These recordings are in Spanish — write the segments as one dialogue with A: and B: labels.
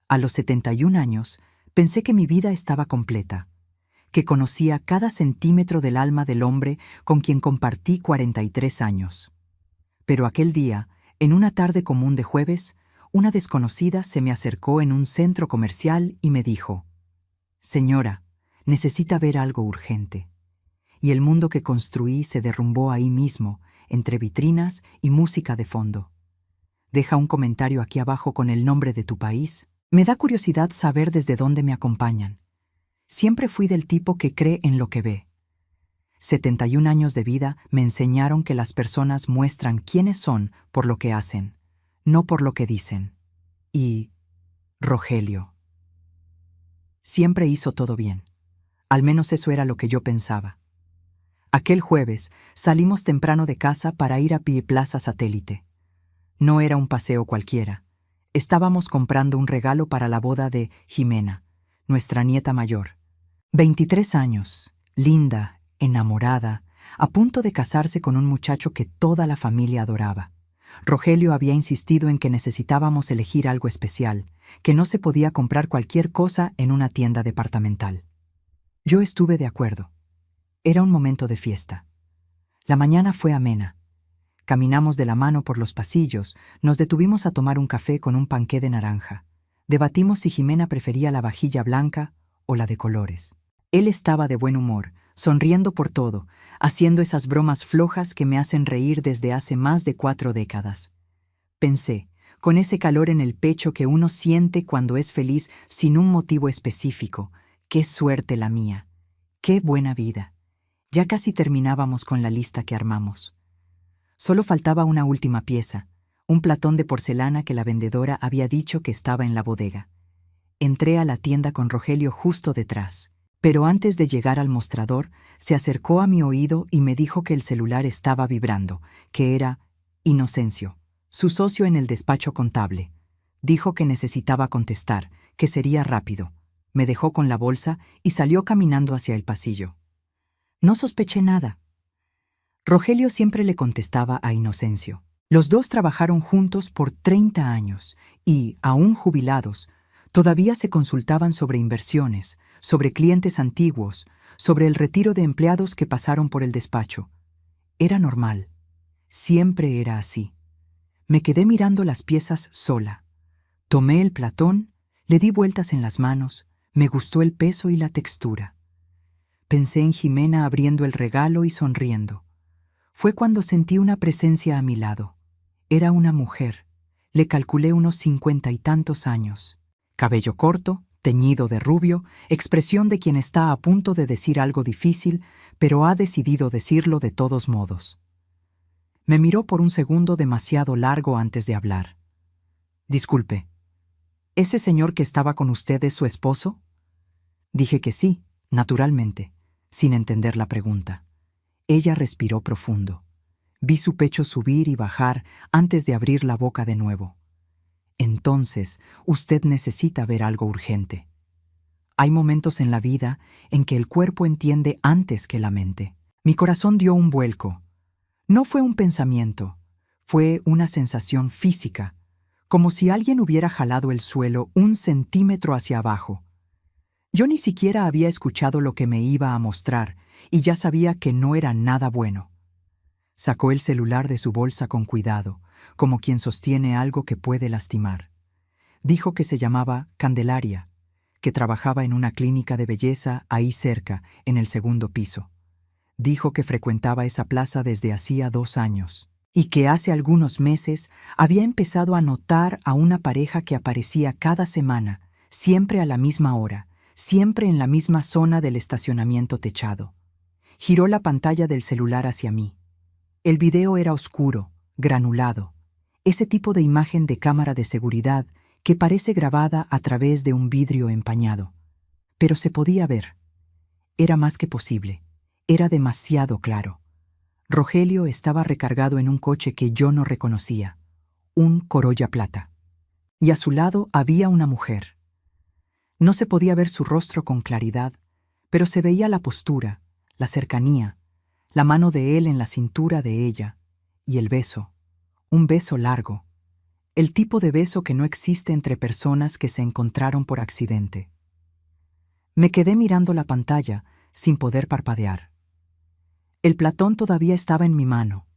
A: A los 71 años, pensé que mi vida estaba completa, que conocía cada centímetro del alma del hombre con quien compartí 43 años. Pero aquel día, en una tarde común de jueves, una desconocida se me acercó en un centro comercial y me dijo: «Señora, necesita ver algo urgente». Y el mundo que construí se derrumbó ahí mismo, entre vitrinas y música de fondo. Deja un comentario aquí abajo con el nombre de tu país. Me da curiosidad saber desde dónde me acompañan. Siempre fui del tipo que cree en lo que ve. 71 años de vida me enseñaron que las personas muestran quiénes son por lo que hacen, no por lo que dicen. Y Rogelio siempre hizo todo bien. Al menos eso era lo que yo pensaba. Aquel jueves salimos temprano de casa para ir a Plaza Satélite. No era un paseo cualquiera. Estábamos comprando un regalo para la boda de Jimena, nuestra nieta mayor. 23 años, linda, enamorada, a punto de casarse con un muchacho que toda la familia adoraba. Rogelio había insistido en que necesitábamos elegir algo especial, que no se podía comprar cualquier cosa en una tienda departamental. Yo estuve de acuerdo. Era un momento de fiesta. La mañana fue amena. Caminamos de la mano por los pasillos, nos detuvimos a tomar un café con un panqué de naranja. Debatimos si Jimena prefería la vajilla blanca o la de colores. Él estaba de buen humor, sonriendo por todo, haciendo esas bromas flojas que me hacen reír desde hace más de 4 décadas. Pensé, con ese calor en el pecho que uno siente cuando es feliz sin un motivo específico, qué suerte la mía, qué buena vida. Ya casi terminábamos con la lista que armamos. Solo faltaba una última pieza, un platón de porcelana que la vendedora había dicho que estaba en la bodega. Entré a la tienda con Rogelio justo detrás, pero antes de llegar al mostrador, se acercó a mi oído y me dijo que el celular estaba vibrando, que era Inocencio, su socio en el despacho contable. Dijo que necesitaba contestar, que sería rápido. Me dejó con la bolsa y salió caminando hacia el pasillo. No sospeché nada. Rogelio siempre le contestaba a Inocencio. Los dos trabajaron juntos por 30 años y, aún jubilados, todavía se consultaban sobre inversiones, sobre clientes antiguos, sobre el retiro de empleados que pasaron por el despacho. Era normal. Siempre era así. Me quedé mirando las piezas sola. Tomé el platón, le di vueltas en las manos, me gustó el peso y la textura. Pensé en Jimena abriendo el regalo y sonriendo. Fue cuando sentí una presencia a mi lado. Era una mujer. Le calculé unos 50 y tantos años. Cabello corto, teñido de rubio, expresión de quien está a punto de decir algo difícil, pero ha decidido decirlo de todos modos. Me miró por un segundo demasiado largo antes de hablar. «Disculpe, ¿ese señor que estaba con usted es su esposo?» Dije que sí, naturalmente, sin entender la pregunta. Ella respiró profundo. Vi su pecho subir y bajar antes de abrir la boca de nuevo. «Entonces, usted necesita ver algo urgente. Hay momentos en la vida en que el cuerpo entiende antes que la mente». Mi corazón dio un vuelco. No fue un pensamiento, fue una sensación física, como si alguien hubiera jalado el suelo 1 centímetro hacia abajo. Yo ni siquiera había escuchado lo que me iba a mostrar y ya sabía que no era nada bueno. Sacó el celular de su bolsa con cuidado, como quien sostiene algo que puede lastimar. Dijo que se llamaba Candelaria, que trabajaba en una clínica de belleza ahí cerca, en el 2º piso. Dijo que frecuentaba esa plaza desde hacía 2 años y que hace algunos meses había empezado a notar a una pareja que aparecía cada semana, siempre a la misma hora, siempre en la misma zona del estacionamiento techado. Giró la pantalla del celular hacia mí. El video era oscuro, granulado, ese tipo de imagen de cámara de seguridad que parece grabada a través de un vidrio empañado. Pero se podía ver. Era más que posible. Era demasiado claro. Rogelio estaba recargado en un coche que yo no reconocía, un Corolla plata. Y a su lado había una mujer. No se podía ver su rostro con claridad, pero se veía la postura, la cercanía, la mano de él en la cintura de ella, y el beso, un beso largo. el tipo de beso que no existe entre personas que se encontraron por accidente. Me quedé mirando la pantalla, sin poder parpadear. El platón todavía estaba en mi mano.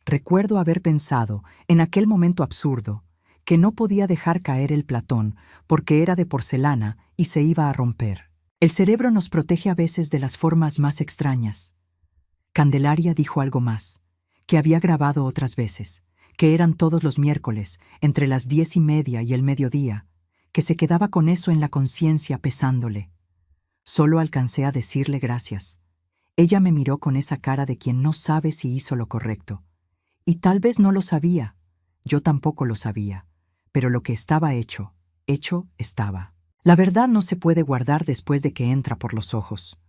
A: Recuerdo haber pensado, en aquel momento absurdo, que no podía dejar caer el platón porque era de porcelana y se iba a romper. El cerebro nos protege a veces de las formas más extrañas. Candelaria dijo algo más, que había grabado otras veces, que eran todos los miércoles, entre las 10:30 y el mediodía, que se quedaba con eso en la conciencia pesándole. Solo alcancé a decirle gracias. Ella me miró con esa cara de quien no sabe si hizo lo correcto. Y tal vez no lo sabía, yo tampoco lo sabía, pero lo que estaba hecho, hecho estaba. La verdad no se puede guardar después de que entra por los ojos.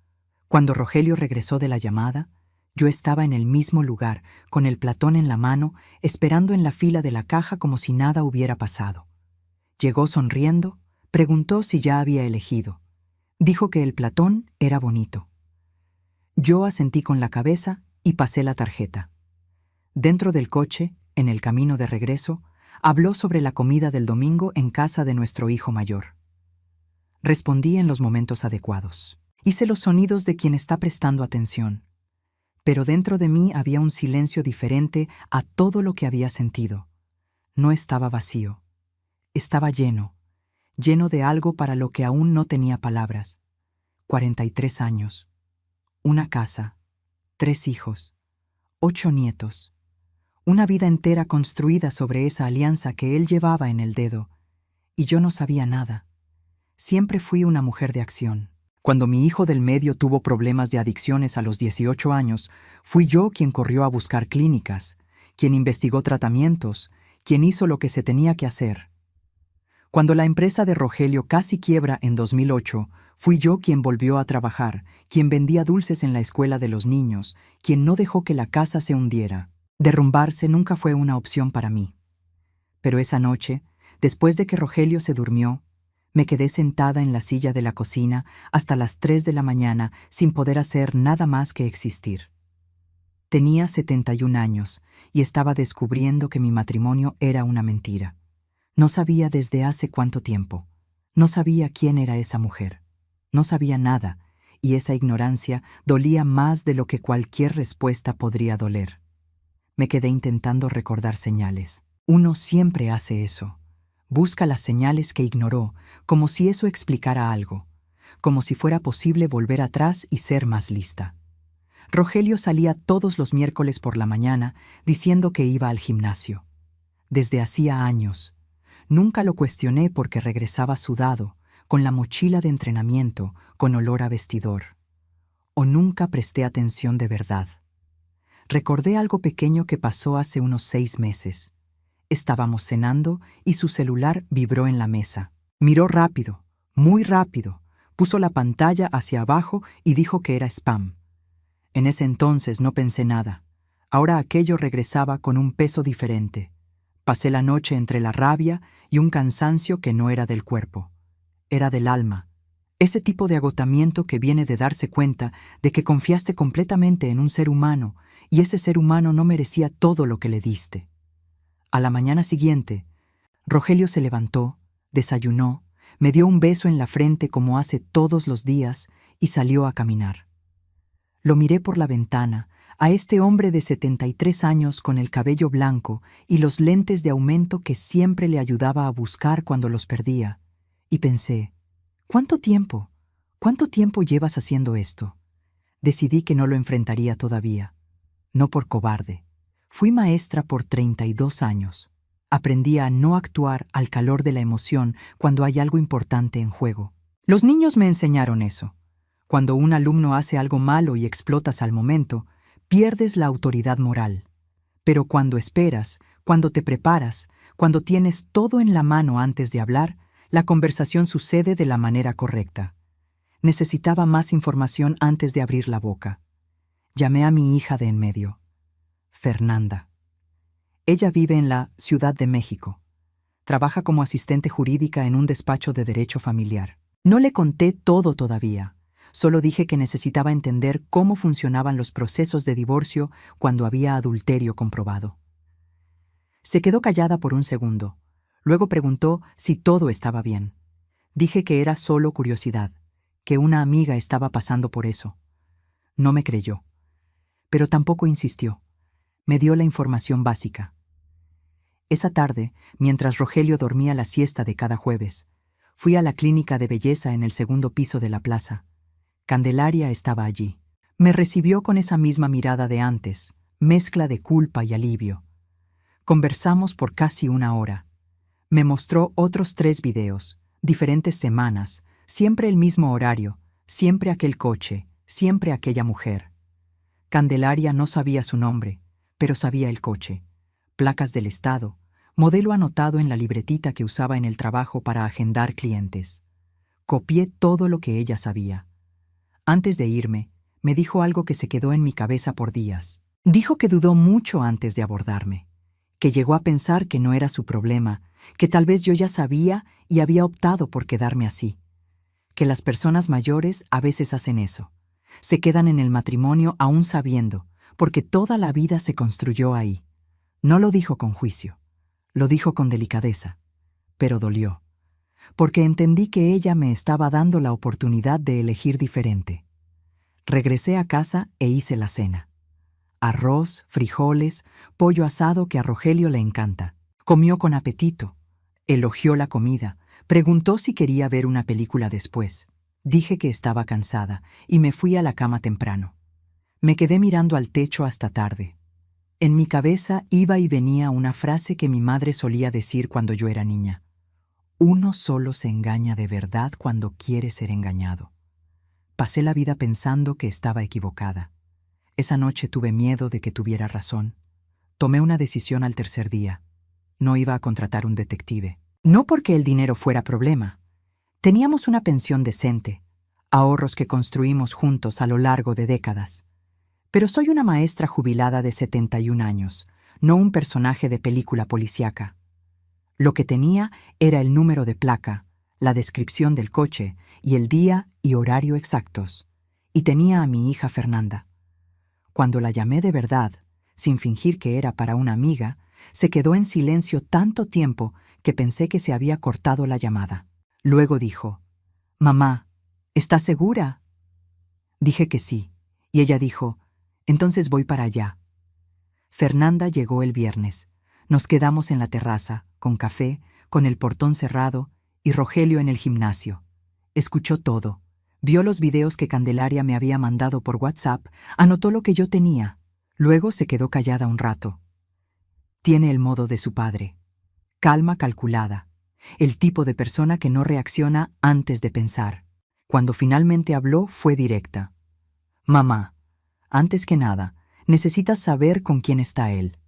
A: Cuando Rogelio regresó de la llamada, yo estaba en el mismo lugar, con el platón en la mano, esperando en la fila de la caja como si nada hubiera pasado. Llegó sonriendo, preguntó si ya había elegido. Dijo que el platón era bonito. Yo asentí con la cabeza y pasé la tarjeta. Dentro del coche, en el camino de regreso, habló sobre la comida del domingo en casa de nuestro hijo mayor. Respondí en los momentos adecuados. Hice los sonidos de quien está prestando atención. Pero dentro de mí había un silencio diferente a todo lo que había sentido. No estaba vacío. Estaba lleno de algo para lo que aún no tenía palabras. 43 años. Una casa. 3 hijos. 8 nietos. Una vida entera construida sobre esa alianza que él llevaba en el dedo. Y yo no sabía nada. Siempre fui una mujer de acción. Cuando mi hijo del medio tuvo problemas de adicciones a los 18 años, fui yo quien corrió a buscar clínicas, quien investigó tratamientos, quien hizo lo que se tenía que hacer. Cuando la empresa de Rogelio casi quiebra en 2008, fui yo quien volvió a trabajar, quien vendía dulces en la escuela de los niños, quien no dejó que la casa se hundiera. Derrumbarse nunca fue una opción para mí. Pero esa noche, después de que Rogelio se durmió, me quedé sentada en la silla de la cocina hasta las 3 de la mañana sin poder hacer nada más que existir. Tenía 71 años y estaba descubriendo que mi matrimonio era una mentira. No sabía desde hace cuánto tiempo. No sabía quién era esa mujer. No sabía nada, y esa ignorancia dolía más de lo que cualquier respuesta podría doler. Me quedé intentando recordar señales. Uno siempre hace eso. Busca las señales que ignoró, como si eso explicara algo, como si fuera posible volver atrás y ser más lista. Rogelio salía todos los miércoles por la mañana diciendo que iba al gimnasio. Desde hacía años. Nunca lo cuestioné porque regresaba sudado, con la mochila de entrenamiento, con olor a vestidor. O nunca presté atención de verdad. Recordé algo pequeño que pasó hace unos 6 meses. Estábamos cenando y su celular vibró en la mesa. Miró rápido, muy rápido, puso la pantalla hacia abajo y dijo que era spam. En ese entonces no pensé nada. Ahora aquello regresaba con un peso diferente. Pasé la noche entre la rabia y un cansancio que no era del cuerpo. Era del alma. Ese tipo de agotamiento que viene de darse cuenta de que confiaste completamente en un ser humano y ese ser humano no merecía todo lo que le diste. A la mañana siguiente, Rogelio se levantó, desayunó, me dio un beso en la frente como hace todos los días y salió a caminar. Lo miré por la ventana, a este hombre de 73 años con el cabello blanco y los lentes de aumento que siempre le ayudaba a buscar cuando los perdía, y pensé, ¿cuánto tiempo? ¿Cuánto tiempo llevas haciendo esto? Decidí que no lo enfrentaría todavía. No por cobarde. Fui maestra por 32 años. Aprendí a no actuar al calor de la emoción cuando hay algo importante en juego. Los niños me enseñaron eso. Cuando un alumno hace algo malo y explotas al momento, pierdes la autoridad moral. Pero cuando esperas, cuando te preparas, cuando tienes todo en la mano antes de hablar, la conversación sucede de la manera correcta. Necesitaba más información antes de abrir la boca. Llamé a mi hija de en medio, Fernanda. Ella vive en la Ciudad de México. Trabaja como asistente jurídica en un despacho de derecho familiar. No le conté todo todavía. Solo dije que necesitaba entender cómo funcionaban los procesos de divorcio cuando había adulterio comprobado. Se quedó callada por un segundo, Luego preguntó si todo estaba bien. Dije que era solo curiosidad, que una amiga estaba pasando por eso. No me creyó, pero tampoco insistió. Me dio la información básica. Esa tarde, mientras Rogelio dormía la siesta de cada jueves, fui a la clínica de belleza en el segundo piso de la plaza. Candelaria estaba allí. Me recibió con esa misma mirada de antes, mezcla de culpa y alivio. Conversamos por casi una hora. Me mostró otros 3 videos, diferentes semanas, siempre el mismo horario, siempre aquel coche, siempre aquella mujer. Candelaria no sabía su nombre, pero sabía el coche, placas del estado, modelo anotado en la libretita que usaba en el trabajo para agendar clientes. Copié todo lo que ella sabía. Antes de irme, me dijo algo que se quedó en mi cabeza por días. Dijo que dudó mucho antes de abordarme, que llegó a pensar que no era su problema, que tal vez yo ya sabía y había optado por quedarme así. Que las personas mayores a veces hacen eso. Se quedan en el matrimonio aún sabiendo, porque toda la vida se construyó ahí. No lo dijo con juicio, lo dijo con delicadeza, pero dolió, porque entendí que ella me estaba dando la oportunidad de elegir diferente. Regresé a casa e hice la cena. Arroz, frijoles, pollo asado que a Rogelio le encanta. Comió con apetito, elogió la comida, preguntó si quería ver una película después. Dije que estaba cansada y me fui a la cama temprano. Me quedé mirando al techo hasta tarde. En mi cabeza iba y venía una frase que mi madre solía decir cuando yo era niña. Uno solo se engaña de verdad cuando quiere ser engañado. Pasé la vida pensando que estaba equivocada. Esa noche tuve miedo de que tuviera razón. Tomé una decisión al tercer día. No iba a contratar un detective. No porque el dinero fuera problema. Teníamos una pensión decente, ahorros que construimos juntos a lo largo de décadas. Pero soy una maestra jubilada de 71 años, no un personaje de película policíaca. Lo que tenía era el número de placa, la descripción del coche y el día y horario exactos. Y tenía a mi hija Fernanda. Cuando la llamé de verdad, sin fingir que era para una amiga, se quedó en silencio tanto tiempo que pensé que se había cortado la llamada. Luego dijo, «Mamá, ¿estás segura?» Dije que sí, y ella dijo, «Entonces voy para allá». Fernanda llegó el viernes. Nos quedamos en la terraza, con café, con el portón cerrado, y Rogelio en el gimnasio. Escuchó todo. Vio los videos que Candelaria me había mandado por WhatsApp, anotó lo que yo tenía. Luego se quedó callada un rato. Tiene el modo de su padre. Calma calculada. El tipo de persona que no reacciona antes de pensar. Cuando finalmente habló, fue directa. «Mamá, antes que nada, necesitas saber con quién está él».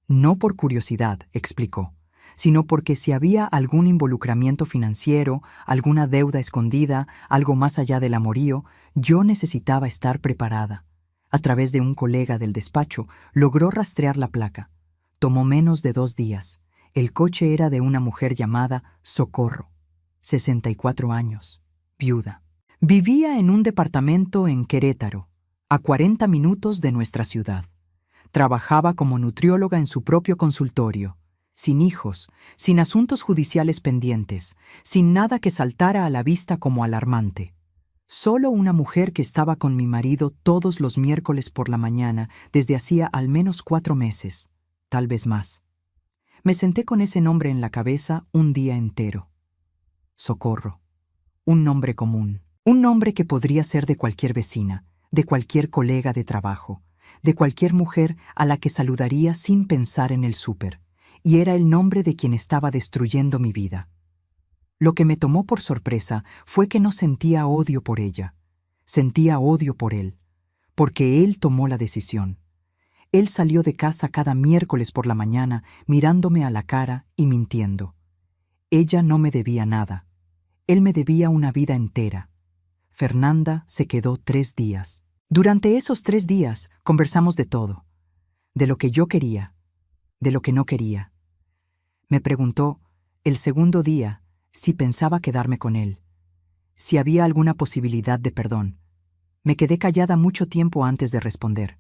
A: No por curiosidad, explicó, sino porque si había algún involucramiento financiero, alguna deuda escondida, algo más allá del amorío, yo necesitaba estar preparada. A través de un colega del despacho, logró rastrear la placa. Tomó menos de 2 días. El coche era de una mujer llamada Socorro, 64 años, viuda. Vivía en un departamento en Querétaro, a 40 minutos de nuestra ciudad. Trabajaba como nutrióloga en su propio consultorio, sin hijos, sin asuntos judiciales pendientes, sin nada que saltara a la vista como alarmante. Solo una mujer que estaba con mi marido todos los miércoles por la mañana desde hacía al menos 4 meses, tal vez más. Me senté con ese nombre en la cabeza un día entero. Socorro. Un nombre común. Un nombre que podría ser de cualquier vecina, de cualquier colega de trabajo, de cualquier mujer a la que saludaría sin pensar en el súper, y era el nombre de quien estaba destruyendo mi vida. Lo que me tomó por sorpresa fue que no sentía odio por ella, sentía odio por él, porque él tomó la decisión. Él salió de casa cada miércoles por la mañana mirándome a la cara y mintiendo. Ella no me debía nada, él me debía una vida entera. Fernanda se quedó 3 días. Durante esos 3 días conversamos de todo, de lo que yo quería, de lo que no quería. Me preguntó, el segundo día, si pensaba quedarme con él, si había alguna posibilidad de perdón. Me quedé callada mucho tiempo antes de responder.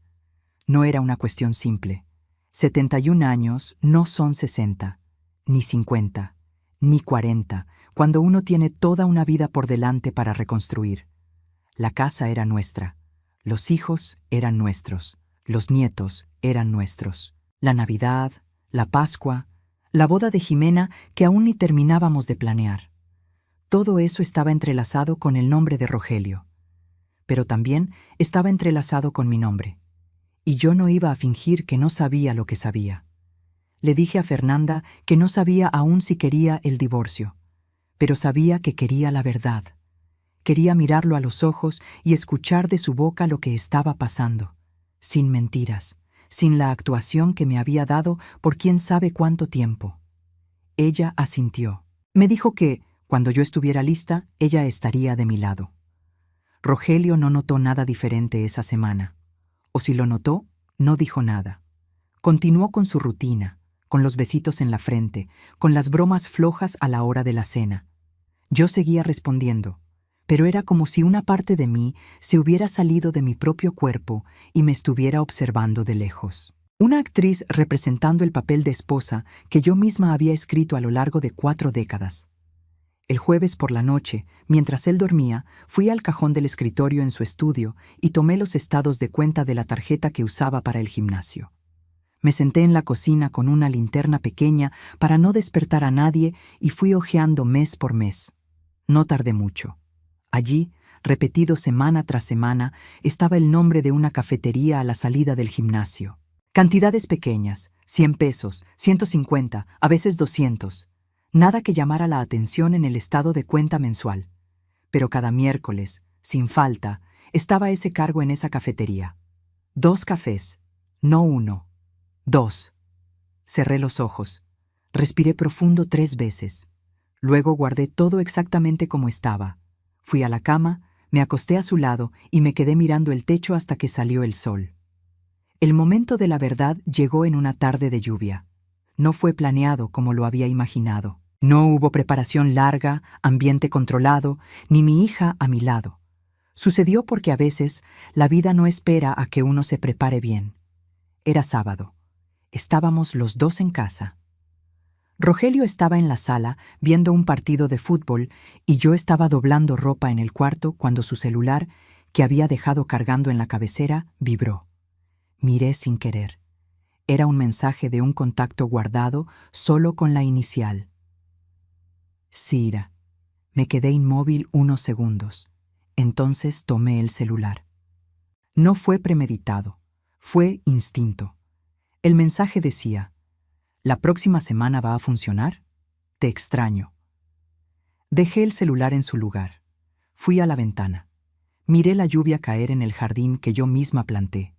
A: No era una cuestión simple. 71 años no son 60. ni 50, ni 40, cuando uno tiene toda una vida por delante para reconstruir. La casa era nuestra, los hijos eran nuestros, los nietos eran nuestros. La Navidad, la Pascua, la boda de Jimena que aún ni terminábamos de planear. Todo eso estaba entrelazado con el nombre de Rogelio, pero también estaba entrelazado con mi nombre. Y yo no iba a fingir que no sabía lo que sabía. Le dije a Fernanda que no sabía aún si quería el divorcio, pero sabía que quería la verdad. Quería mirarlo a los ojos y escuchar de su boca lo que estaba pasando, sin mentiras, sin la actuación que me había dado por quién sabe cuánto tiempo. Ella asintió. Me dijo que, cuando yo estuviera lista, ella estaría de mi lado. Rogelio no notó nada diferente esa semana. O si lo notó, no dijo nada. Continuó con su rutina, con los besitos en la frente, con las bromas flojas a la hora de la cena. Yo seguía respondiendo, pero era como si una parte de mí se hubiera salido de mi propio cuerpo y me estuviera observando de lejos. Una actriz representando el papel de esposa que yo misma había escrito a lo largo de 4 décadas. El jueves por la noche, mientras él dormía, fui al cajón del escritorio en su estudio y tomé los estados de cuenta de la tarjeta que usaba para el gimnasio. Me senté en la cocina con una linterna pequeña para no despertar a nadie y fui hojeando mes por mes. No tardé mucho. Allí, repetido semana tras semana, estaba el nombre de una cafetería a la salida del gimnasio. Cantidades pequeñas, 100 pesos, 150, a veces 200. Nada que llamara la atención en el estado de cuenta mensual. Pero cada miércoles, sin falta, estaba ese cargo en esa cafetería. 2 cafés, no 1. 2. Cerré los ojos. Respiré profundo 3 veces. Luego guardé todo exactamente como estaba. Fui a la cama, me acosté a su lado y me quedé mirando el techo hasta que salió el sol. El momento de la verdad llegó en una tarde de lluvia. No fue planeado como lo había imaginado. No hubo preparación larga, ambiente controlado, ni mi hija a mi lado. Sucedió porque a veces la vida no espera a que uno se prepare bien. Era sábado. Estábamos los 2 en casa. Rogelio estaba en la sala viendo un partido de fútbol y yo estaba doblando ropa en el cuarto cuando su celular, que había dejado cargando en la cabecera, vibró. Miré sin querer. Era un mensaje de un contacto guardado solo con la inicial. Cira. Me quedé inmóvil unos segundos. Entonces tomé el celular. No fue premeditado. Fue instinto. El mensaje decía: ¿la próxima semana va a funcionar? Te extraño. Dejé el celular en su lugar. Fui a la ventana. Miré la lluvia caer en el jardín que yo misma planté,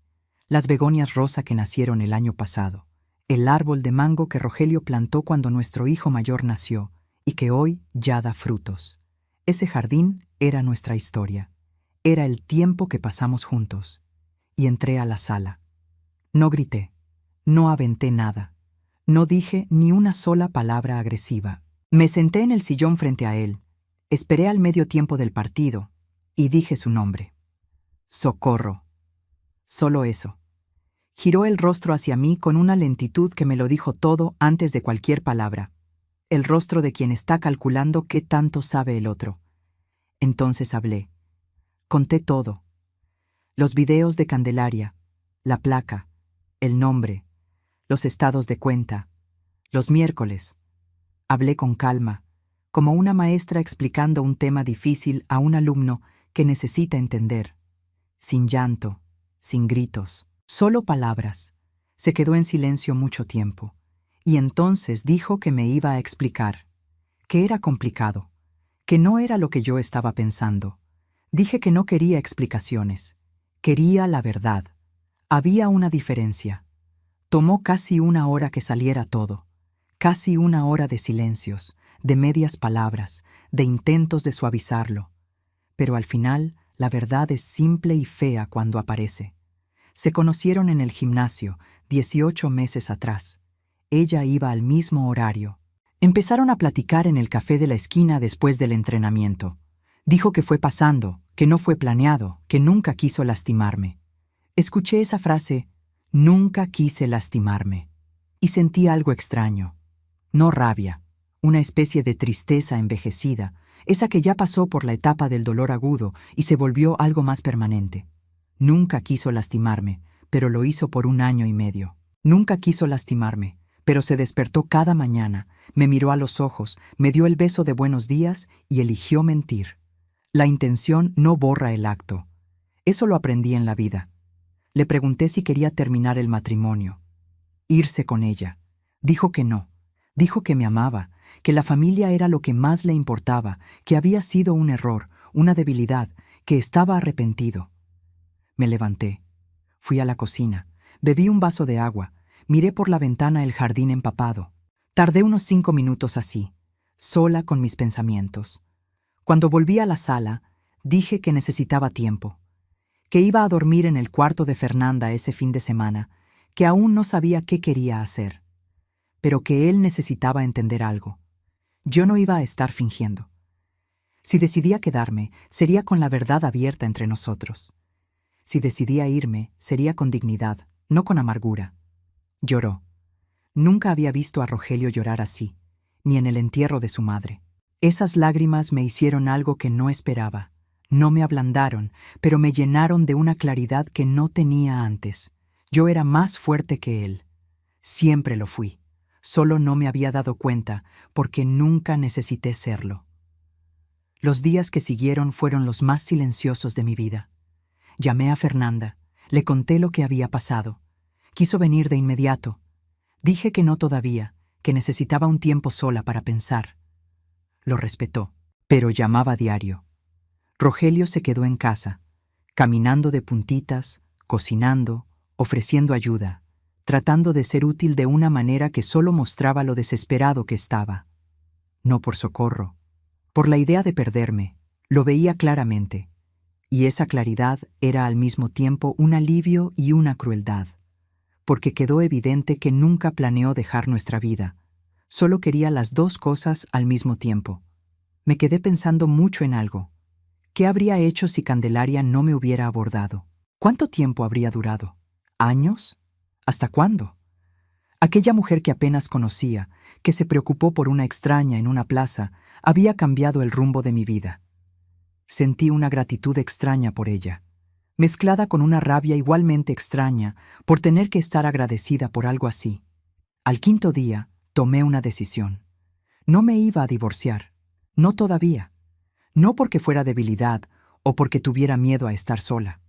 A: las begonias rosa que nacieron el año pasado, el árbol de mango que Rogelio plantó cuando nuestro hijo mayor nació y que hoy ya da frutos. Ese jardín era nuestra historia. Era el tiempo que pasamos juntos. Y entré a la sala. No grité. No aventé nada. No dije ni una sola palabra agresiva. Me senté en el sillón frente a él. Esperé al medio tiempo del partido y dije su nombre. Socorro. Solo eso. Giró el rostro hacia mí con una lentitud que me lo dijo todo antes de cualquier palabra. El rostro de quien está calculando qué tanto sabe el otro. Entonces hablé. Conté todo. Los videos de Candelaria, la placa, el nombre, los estados de cuenta, los miércoles. Hablé con calma, como una maestra explicando un tema difícil a un alumno que necesita entender. Sin llanto, sin gritos, solo palabras. Se quedó en silencio mucho tiempo. Y entonces dijo que me iba a explicar, que era complicado, que no era lo que yo estaba pensando. Dije que no quería explicaciones, quería la verdad. Había una diferencia. Tomó casi 1 hora que saliera todo, casi 1 hora de silencios, de medias palabras, de intentos de suavizarlo. Pero al final, la verdad es simple y fea cuando aparece. Se conocieron en el gimnasio, 18 meses atrás. Ella iba al mismo horario. Empezaron a platicar en el café de la esquina después del entrenamiento. Dijo que fue pasando, que no fue planeado, que nunca quiso lastimarme. Escuché esa frase, nunca quise lastimarme, y sentí algo extraño. No rabia, una especie de tristeza envejecida, esa que ya pasó por la etapa del dolor agudo y se volvió algo más permanente. Nunca quiso lastimarme, pero lo hizo por 1 año y medio. Nunca quiso lastimarme, pero se despertó cada mañana, me miró a los ojos, me dio el beso de buenos días y eligió mentir. La intención no borra el acto. Eso lo aprendí en la vida. Le pregunté si quería terminar el matrimonio, irse con ella. Dijo que no. Dijo que me amaba, que la familia era lo que más le importaba, que había sido un error, una debilidad, que estaba arrepentido. Me levanté. Fui a la cocina. Bebí un vaso de agua. Miré por la ventana el jardín empapado. Tardé unos 5 minutos así, sola con mis pensamientos. Cuando volví a la sala, dije que necesitaba tiempo, que iba a dormir en el cuarto de Fernanda ese fin de semana, que aún no sabía qué quería hacer, pero que él necesitaba entender algo. Yo no iba a estar fingiendo. Si decidía quedarme, sería con la verdad abierta entre nosotros. Si decidía irme, sería con dignidad, no con amargura. Lloró. Nunca había visto a Rogelio llorar así, ni en el entierro de su madre. Esas lágrimas me hicieron algo que no esperaba. No me ablandaron, pero me llenaron de una claridad que no tenía antes. Yo era más fuerte que él. Siempre lo fui. Solo no me había dado cuenta, porque nunca necesité serlo. Los días que siguieron fueron los más silenciosos de mi vida. Llamé a Fernanda, le conté lo que había pasado. Quiso venir de inmediato. Dije que no todavía, que necesitaba un tiempo sola para pensar. Lo respetó, pero llamaba diario. Rogelio se quedó en casa, caminando de puntitas, cocinando, ofreciendo ayuda, tratando de ser útil de una manera que solo mostraba lo desesperado que estaba. No por socorro, por la idea de perderme, lo veía claramente, y esa claridad era al mismo tiempo un alivio y una crueldad, porque quedó evidente que nunca planeó dejar nuestra vida, solo quería las dos cosas al mismo tiempo. Me quedé pensando mucho en algo. ¿Qué habría hecho si Candelaria no me hubiera abordado? ¿Cuánto tiempo habría durado? ¿Años? ¿Hasta cuándo? Aquella mujer que apenas conocía, que se preocupó por una extraña en una plaza, había cambiado el rumbo de mi vida. Sentí una gratitud extraña por ella, mezclada con una rabia igualmente extraña por tener que estar agradecida por algo así. Al 5.º día, tomé una decisión. No me iba a divorciar, no todavía. No porque fuera debilidad o porque tuviera miedo a estar sola.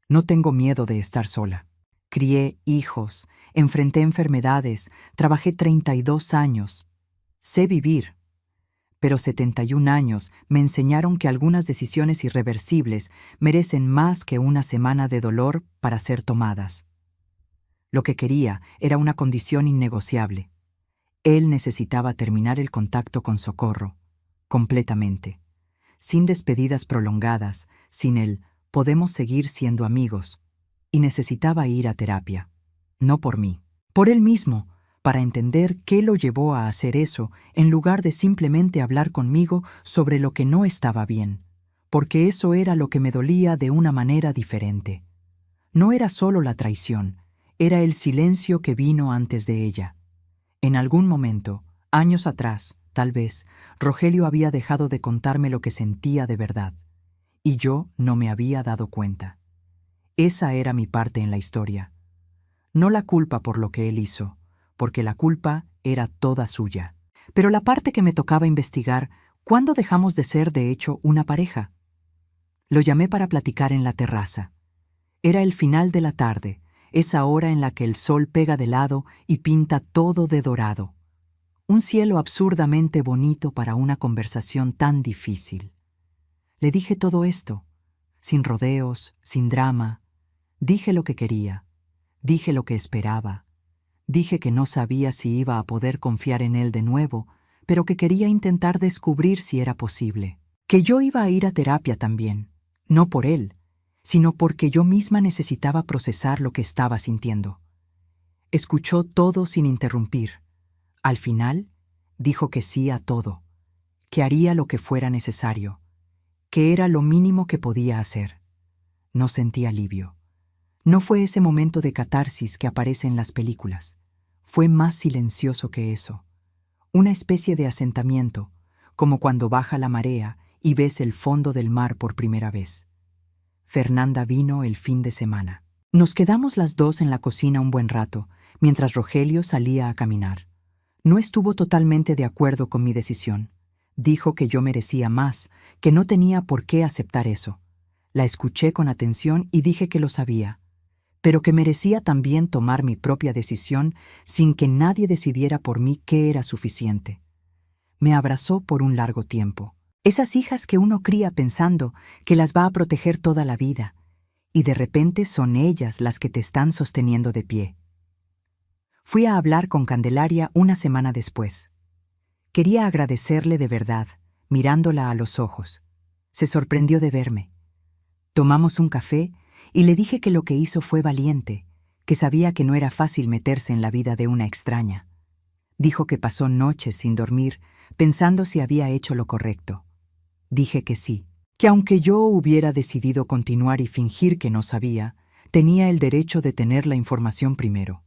A: No tengo miedo de estar sola. Crié hijos, enfrenté enfermedades, trabajé 32 años. Sé vivir. Pero 71 años me enseñaron que algunas decisiones irreversibles merecen más que una semana de dolor para ser tomadas. Lo que quería era una condición innegociable. Él necesitaba terminar el contacto con Socorro, completamente. Sin despedidas prolongadas, sin el «podemos seguir siendo amigos», y necesitaba ir a terapia. No por mí, por él mismo, para entender qué lo llevó a hacer eso en lugar de simplemente hablar conmigo sobre lo que no estaba bien, porque eso era lo que me dolía de una manera diferente. No era solo la traición, era el silencio que vino antes de ella. En algún momento, años atrás, tal vez, Rogelio había dejado de contarme lo que sentía de verdad, y yo no me había dado cuenta. Esa era mi parte en la historia. No la culpa por lo que él hizo, porque la culpa era toda suya. Pero la parte que me tocaba investigar, ¿cuándo dejamos de ser, de hecho, una pareja? Lo llamé para platicar en la terraza. Era el final de la tarde, esa hora en la que el sol pega de lado y pinta todo de dorado. Un cielo absurdamente bonito para una conversación tan difícil. Le dije todo esto, sin rodeos, sin drama. Dije lo que quería, dije lo que esperaba. Dije que no sabía si iba a poder confiar en él de nuevo, pero que quería intentar descubrir si era posible. Que yo iba a ir a terapia también, no por él, sino porque yo misma necesitaba procesar lo que estaba sintiendo. Escuchó todo sin interrumpir. Al final, dijo que sí a todo, que haría lo que fuera necesario, que era lo mínimo que podía hacer. No sentí alivio. No fue ese momento de catarsis que aparece en las películas. Fue más silencioso que eso. una especie de asentamiento, como cuando baja la marea y ves el fondo del mar por primera vez. Fernanda vino el fin de semana. Nos quedamos las dos en la cocina un buen rato, mientras Rogelio salía a caminar. No estuvo totalmente de acuerdo con mi decisión. Dijo que yo merecía más, que no tenía por qué aceptar eso. La escuché con atención y dije que lo sabía, pero que merecía también tomar mi propia decisión sin que nadie decidiera por mí qué era suficiente. Me abrazó por un largo tiempo. Esas hijas que uno cría pensando que las va a proteger toda la vida, y de repente son ellas las que te están sosteniendo de pie. Fui a hablar con Candelaria una semana después. Quería agradecerle de verdad, mirándola a los ojos. Se sorprendió de verme. Tomamos un café y le dije que lo que hizo fue valiente, que sabía que no era fácil meterse en la vida de una extraña. Dijo que pasó noches sin dormir, pensando si había hecho lo correcto. Dije que sí, que aunque yo hubiera decidido continuar y fingir que no sabía, tenía el derecho de tener la información primero.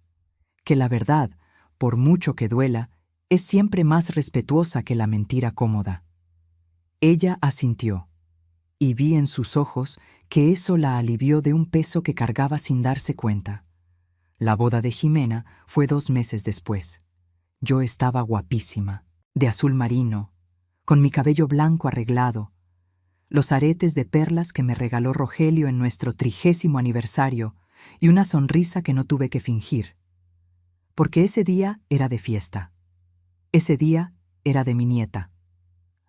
A: Que la verdad, por mucho que duela, es siempre más respetuosa que la mentira cómoda. Ella asintió, y vi en sus ojos que eso la alivió de un peso que cargaba sin darse cuenta. La boda de Jimena fue 2 meses después. Yo estaba guapísima, de azul marino, con mi cabello blanco arreglado, los aretes de perlas que me regaló Rogelio en nuestro 30º aniversario y una sonrisa que no tuve que fingir. Porque ese día era de fiesta. Ese día era de mi nieta.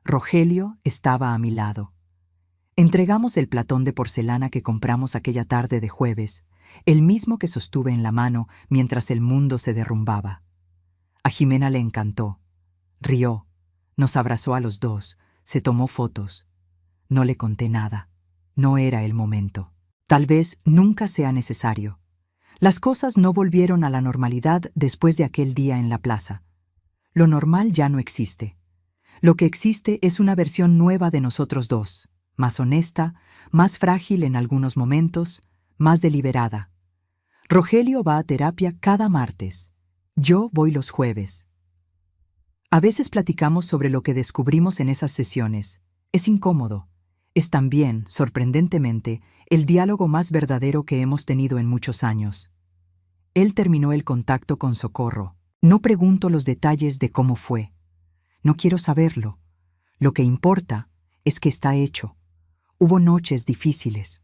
A: Rogelio estaba a mi lado. Entregamos el platón de porcelana que compramos aquella tarde de jueves, el mismo que sostuve en la mano mientras el mundo se derrumbaba. A Jimena le encantó. Rió, nos abrazó a los dos, se tomó fotos. No le conté nada. No era el momento. Tal vez nunca sea necesario. Las cosas no volvieron a la normalidad después de aquel día en la plaza. Lo normal ya no existe. Lo que existe es una versión nueva de nosotros dos, más honesta, más frágil en algunos momentos, más deliberada. Rogelio va a terapia cada martes. Yo voy los jueves. A veces platicamos sobre lo que descubrimos en esas sesiones. Es incómodo. Es también, sorprendentemente, el diálogo más verdadero que hemos tenido en muchos años. Él terminó el contacto con Socorro. No pregunto los detalles de cómo fue. No quiero saberlo. Lo que importa es que está hecho. Hubo noches difíciles.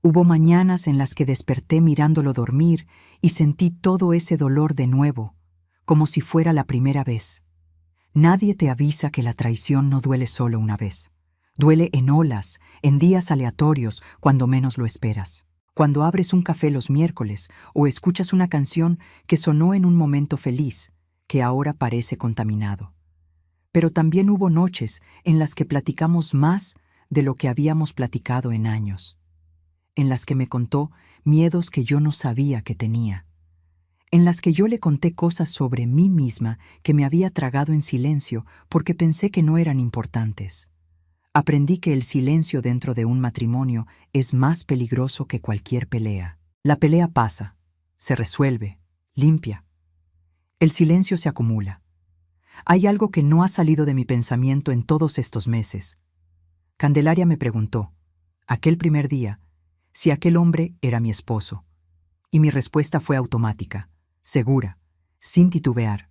A: Hubo mañanas en las que desperté mirándolo dormir y sentí todo ese dolor de nuevo, como si fuera la primera vez. Nadie te avisa que la traición no duele solo una vez. Duele en olas, en días aleatorios, cuando menos lo esperas. Cuando abres un café los miércoles o escuchas una canción que sonó en un momento feliz, que ahora parece contaminado. Pero también hubo noches en las que platicamos más de lo que habíamos platicado en años. En las que me contó miedos que yo no sabía que tenía. En las que yo le conté cosas sobre mí misma que me había tragado en silencio porque pensé que no eran importantes. Aprendí que el silencio dentro de un matrimonio es más peligroso que cualquier pelea. La pelea pasa, se resuelve, limpia. El silencio se acumula. Hay algo que no ha salido de mi pensamiento en todos estos meses. Candelaria me preguntó, aquel primer día, si aquel hombre era mi esposo. Y mi respuesta fue automática, segura, sin titubear.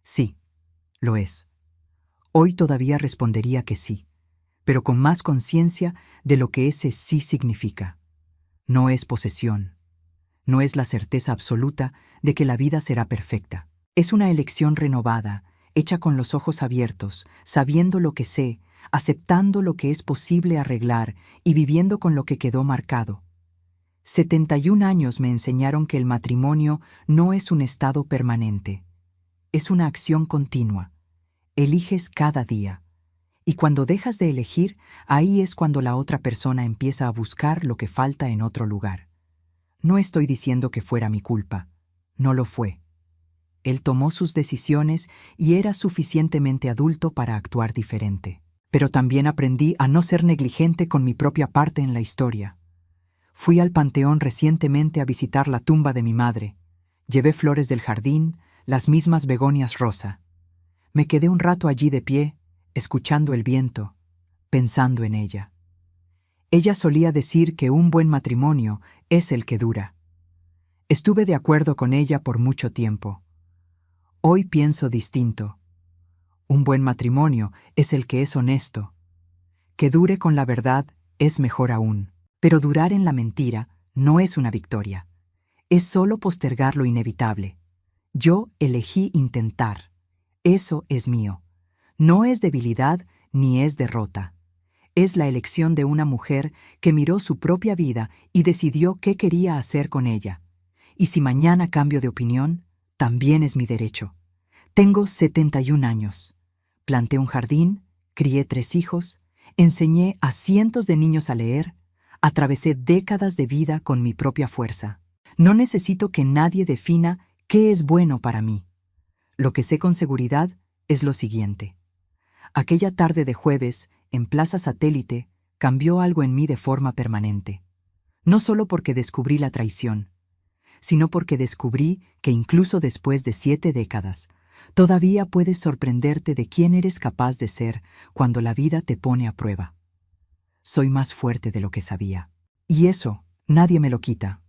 A: Sí, lo es. Hoy todavía respondería que sí, pero con más conciencia de lo que ese sí significa. No es posesión. No es la certeza absoluta de que la vida será perfecta. Es una elección renovada, hecha con los ojos abiertos, sabiendo lo que sé, aceptando lo que es posible arreglar y viviendo con lo que quedó marcado. 71 años me enseñaron que el matrimonio no es un estado permanente. Es una acción continua. Eliges cada día. Y cuando dejas de elegir, ahí es cuando la otra persona empieza a buscar lo que falta en otro lugar. No estoy diciendo que fuera mi culpa. No lo fue. Él tomó sus decisiones y era suficientemente adulto para actuar diferente. Pero también aprendí a no ser negligente con mi propia parte en la historia. Fui al panteón recientemente a visitar la tumba de mi madre. Llevé flores del jardín, las mismas begonias rosa. Me quedé un rato allí de pie, escuchando el viento, pensando en ella. Ella solía decir que un buen matrimonio es el que dura. Estuve de acuerdo con ella por mucho tiempo. Hoy pienso distinto. Un buen matrimonio es el que es honesto. Que dure con la verdad es mejor aún. Pero durar en la mentira no es una victoria. Es solo postergar lo inevitable. Yo elegí intentar. Eso es mío. No es debilidad ni es derrota. Es la elección de una mujer que miró su propia vida y decidió qué quería hacer con ella. Y si mañana cambio de opinión, también es mi derecho. Tengo 71 años. Planté un jardín, crié 3 hijos, enseñé a cientos de niños a leer, atravesé décadas de vida con mi propia fuerza. No necesito que nadie defina qué es bueno para mí. Lo que sé con seguridad es lo siguiente. Aquella tarde de jueves, en Plaza Satélite, cambió algo en mí de forma permanente. No solo porque descubrí la traición, sino porque descubrí que incluso después de 7 décadas, todavía puedes sorprenderte de quién eres capaz de ser cuando la vida te pone a prueba. Soy más fuerte de lo que sabía. Y eso, nadie me lo quita.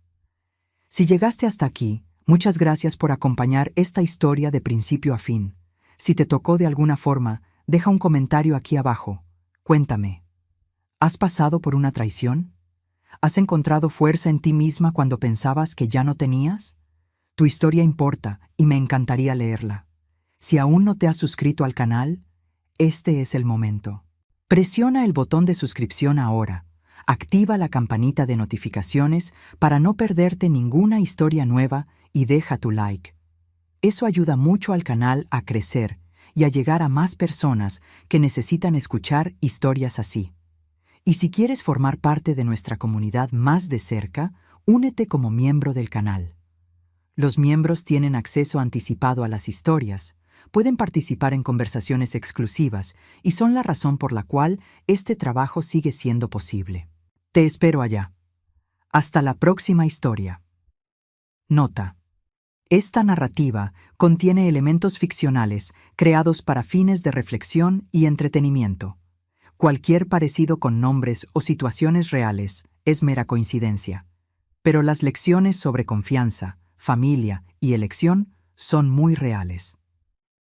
A: Si llegaste hasta aquí, muchas gracias por acompañar esta historia de principio a fin. Si te tocó de alguna forma, deja un comentario aquí abajo. Cuéntame. ¿Has pasado por una traición? ¿Has encontrado fuerza en ti misma cuando pensabas que ya no tenías? Tu historia importa y me encantaría leerla. Si aún no te has suscrito al canal, este es el momento. Presiona el botón de suscripción ahora. Activa la campanita de notificaciones para no perderte ninguna historia nueva y deja tu like. Eso ayuda mucho al canal a crecer y a llegar a más personas que necesitan escuchar historias así. Y si quieres formar parte de nuestra comunidad más de cerca, únete como miembro del canal. Los miembros tienen acceso anticipado a las historias, pueden participar en conversaciones exclusivas y son la razón por la cual este trabajo sigue siendo posible. Te espero allá. Hasta la próxima historia. Nota. Esta narrativa contiene elementos ficcionales creados para fines de reflexión y entretenimiento. Cualquier parecido con nombres o situaciones reales es mera coincidencia. Pero las lecciones sobre confianza, familia y elección son muy reales.